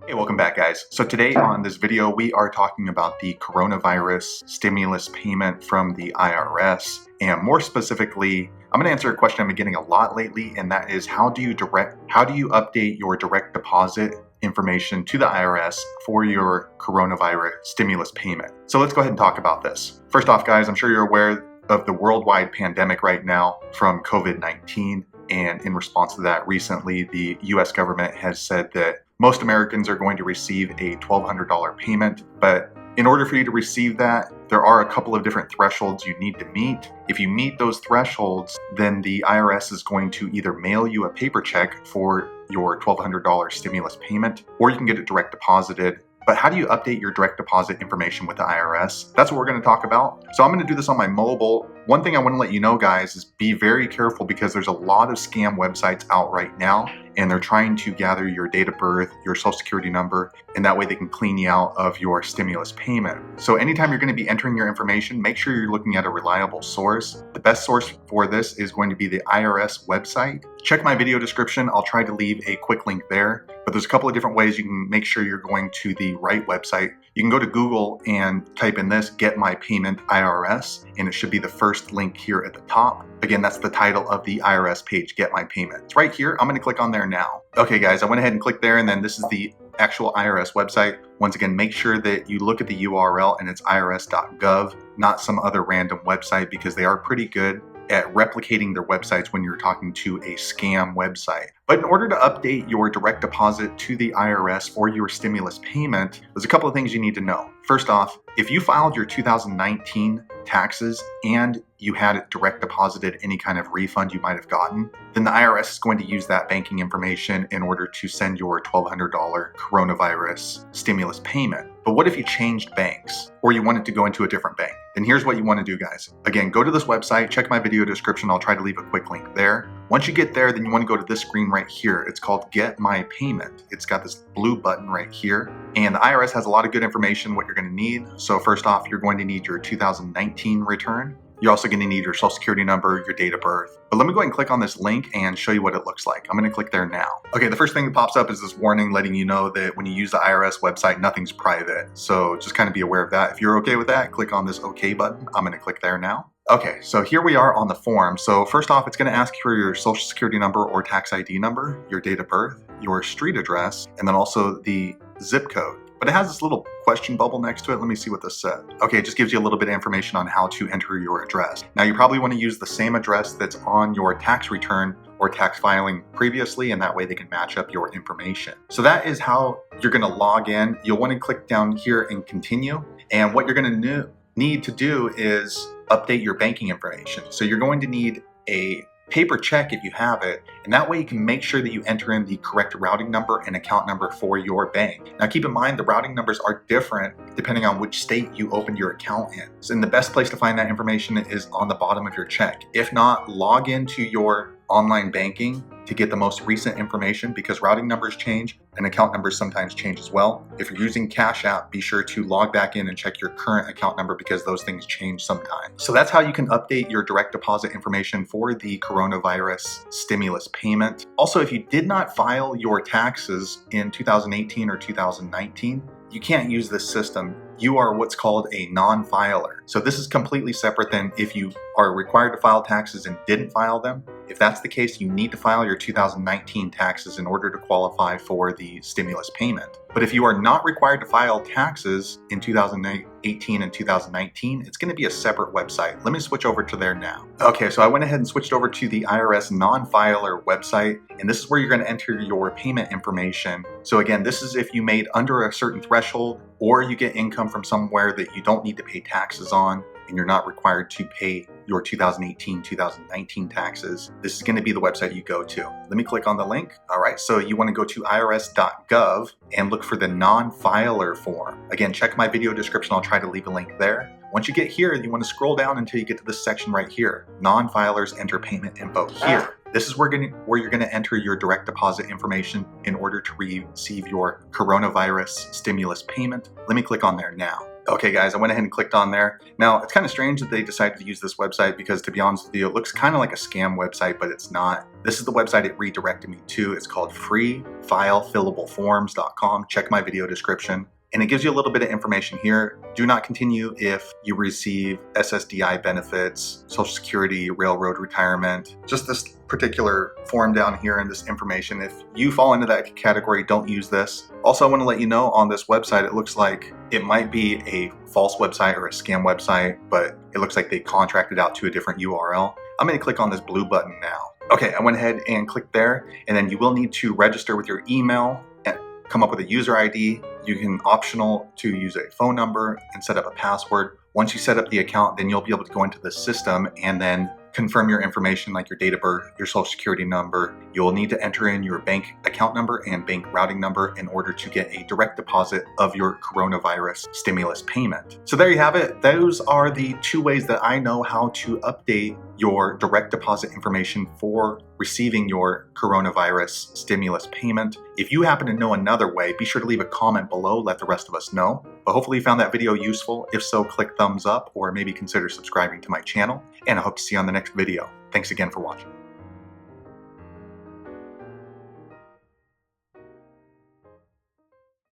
Hey, welcome back, guys. So today on this video, we are talking about the coronavirus stimulus payment from the IRS. And more specifically, I'm going to answer a question I've been getting a lot lately, and that is how do you update your direct deposit information to the IRS for your coronavirus stimulus payment? So let's go ahead and talk about this. First off, guys, I'm sure you're aware of the worldwide pandemic right now from COVID-19. And in response to that, recently, the US government has said that most Americans are going to receive a $1,200 payment. But in order for you to receive that, there are a couple of different thresholds you need to meet. If you meet those thresholds, then the IRS is going to either mail you a paper check for your $1,200 stimulus payment, or you can get it direct deposited. But how do you update your direct deposit information with the IRS? That's what we're going to talk about. So I'm going to do this on my mobile. One thing I want to let you know, guys, is be very careful because there's a lot of scam websites out right now, and they're trying to gather your date of birth, your social security number, and that way they can clean you out of your stimulus payment. So anytime you're going to be entering your information, make sure you're looking at a reliable source. The best source for this is going to be the IRS website. Check my video description. I'll try to leave a quick link there. But there's a couple of different ways you can make sure you're going to the right website. You can go to Google and type in this, Get My Payment IRS, and it should be the first link here at the top. Again, that's the title of the IRS page, Get My Payment. It's right here. I'm going to click on there now. Okay, guys, I went ahead and clicked there, and then this is the actual IRS website. Once again, make sure that you look at the URL and it's irs.gov, not some other random website, because they are pretty good at replicating their websites when you're talking to a scam website. But in order to update your direct deposit to the IRS for your stimulus payment, there's a couple of things you need to know. First off, if you filed your 2019 taxes and you had it direct deposited any kind of refund you might have gotten, then the IRS is going to use that banking information in order to send your $1,200 coronavirus stimulus payment. But what if you changed banks or you wanted to go into a different bank? Then here's what you want to do, guys. Again, go to this website, check my video description. I'll try to leave a quick link there. Once you get there, then you want to go to this screen right here. It's called Get My Payment. It's got this blue button right here. And the IRS has a lot of good information, what you're going to need. So first off, you're going to need your 2019 return. You're also going to need your social security number, your date of birth. But let me go ahead and click on this link and show you what it looks like. I'm going to click there now. Okay, the first thing that pops up is this warning letting you know that when you use the IRS website, nothing's private. So just kind of be aware of that. If you're okay with that, click on this OK button. I'm going to click there now. Okay, so here we are on the form. So first off, it's going to ask for your social security number or tax ID number, your date of birth, your street address, and then also the zip code. But it has this little question bubble next to it. Let me see what this said. Okay, it just gives you a little bit of information on how to enter your address. Now, you probably want to use the same address that's on your tax return or tax filing previously, and that way they can match up your information. So that is how you're going to log in. You'll want to click down here and continue. And what you're going to need to do is update your banking information. So you're going to need a paper check if you have it, and that way you can make sure that you enter in the correct routing number and account number for your bank. Now keep in mind the routing numbers are different depending on which state you opened your account in. So the best place to find that information is on the bottom of your check. If not, log into your online banking to get the most recent information, because routing numbers change and account numbers sometimes change as well. If you're using Cash App, be sure to log back in and check your current account number because those things change sometimes. So that's how you can update your direct deposit information for the coronavirus stimulus payment. Also, if you did not file your taxes in 2018 or 2019, you can't use this system. You are what's called a non-filer. So this is completely separate than if you are required to file taxes and didn't file them. If that's the case, you need to file your 2019 taxes in order to qualify for the stimulus payment. But if you are not required to file taxes in 2018 and 2019, it's going to be a separate website. Let me switch over to there now. Okay, so I went ahead and switched over to the IRS non-filer website, and this is where you're going to enter your payment information. So again, this is if you made under a certain threshold or you get income from somewhere that you don't need to pay taxes on, and you're not required to pay your 2018, 2019 taxes. This is going to be the website you go to. Let me click on the link. All right, so you want to go to irs.gov and look for the non-filer form. Again, check my video description. I'll try to leave a link there. Once you get here, you want to scroll down until you get to this section right here. Non-filers enter payment info here. This is where you're going to enter your direct deposit information in order to receive your coronavirus stimulus payment. Let me click on there now. Okay guys, I went ahead and clicked on there. Now, it's kind of strange that they decided to use this website because, to be honest with you, it looks kind of like a scam website, but it's not. This is the website it redirected me to. It's called freefilefillableforms.com. Check my video description. And it gives you a little bit of information here. Do not continue if you receive SSDI benefits, Social Security, railroad retirement. Just this particular form down here and this information. If you fall into that category, don't use this. Also, I want to let you know on this website, it looks like it might be a false website or a scam website, but it looks like they contracted out to a different URL. I'm going to click on this blue button now. Okay, I went ahead and clicked there, and then you will need to register with your email and come up with a user ID. You can optional to use a phone number and set up a password. Once you set up the account, then you'll be able to go into the system and then confirm your information like your date of birth, your social security number. You'll need to enter in your bank account number and bank routing number in order to get a direct deposit of your coronavirus stimulus payment. So there you have it. Those are the 2 ways that I know how to update your direct deposit information for receiving your coronavirus stimulus payment. If you happen to know another way, be sure to leave a comment below, let the rest of us know. But hopefully you found that video useful. If so, click thumbs up or maybe consider subscribing to my channel. And I hope to see you on the next video. Thanks again for watching.